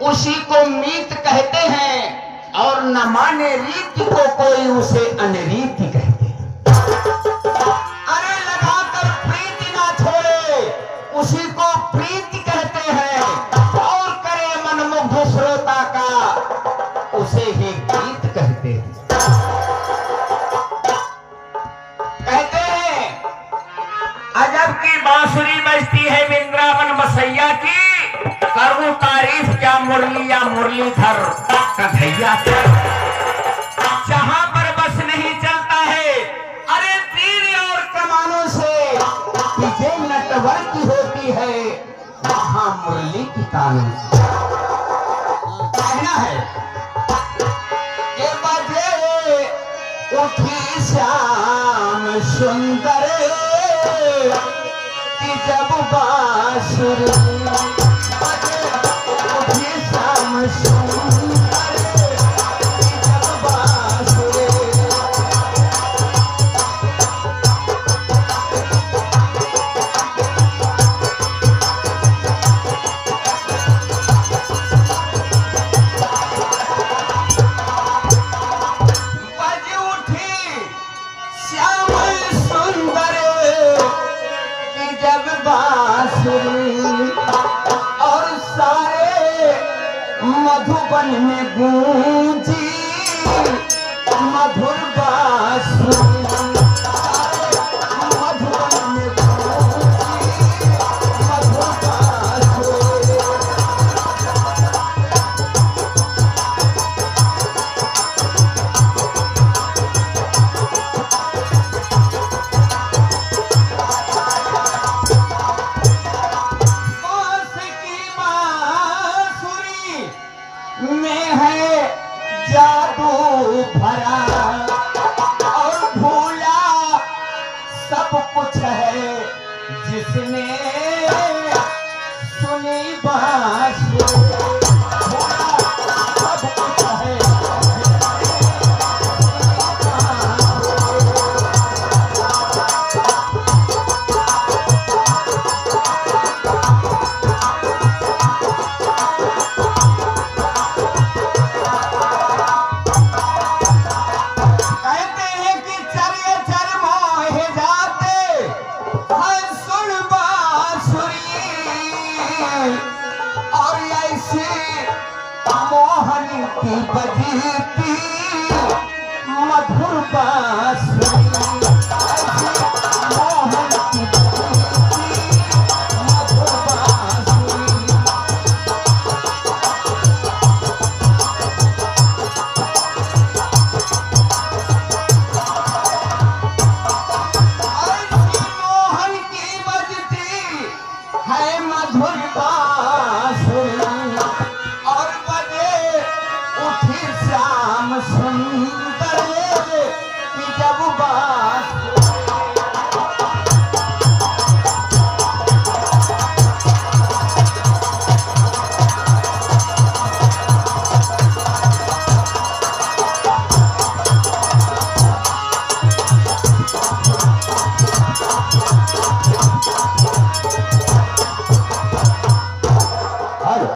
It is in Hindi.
उसी को मीत कहते हैं, और न माने रीति को कोई उसे अनरीति कहते हैं। अरे लगाकर प्रीति ना छोड़े उसी को प्रीति कहते हैं, और करे मनमुग्ध श्रोता का उसे ही गीत कहते हैं। कहते हैं अजब की बांसुरी बजती है वृंदावन बसैया की, करूं तारीफ क्या मुरली या मुरलीधर कन्हैया की। जहां पर बस नहीं चलता है, अरे तीर और कमानों से पीछे नटवर की होती है, वहां मुरली की तानों से कहना है कि बजे उठी श्याम सुंदर कि जब बांसुरी बजे उठी श्याम सुंदर कि जब बांसुरी। बज उठी श्याम सुंदर कि जब बांसुरी, और सारे मधुबन में गूंजी मधुर बांसुरी। सारे मधुबन में गूंजी मधुर बांसुरी। बांस की बांसुरी में है जादू भरा, और भूला सब कुछ है जिसने सुनी बांसुरी। भूला सब कुछ है जिसने सुनी बांसुरी। कहते हैं कि चरे चर मोहे जाते हैं सुन बांसुरी, और ऐसी मोहन की बजती मधुर बांसुरी। ऐसी मोहन की बजती मधुर बांसुरी। ऐसी मोहन की बजती है मधुर बांसुरी।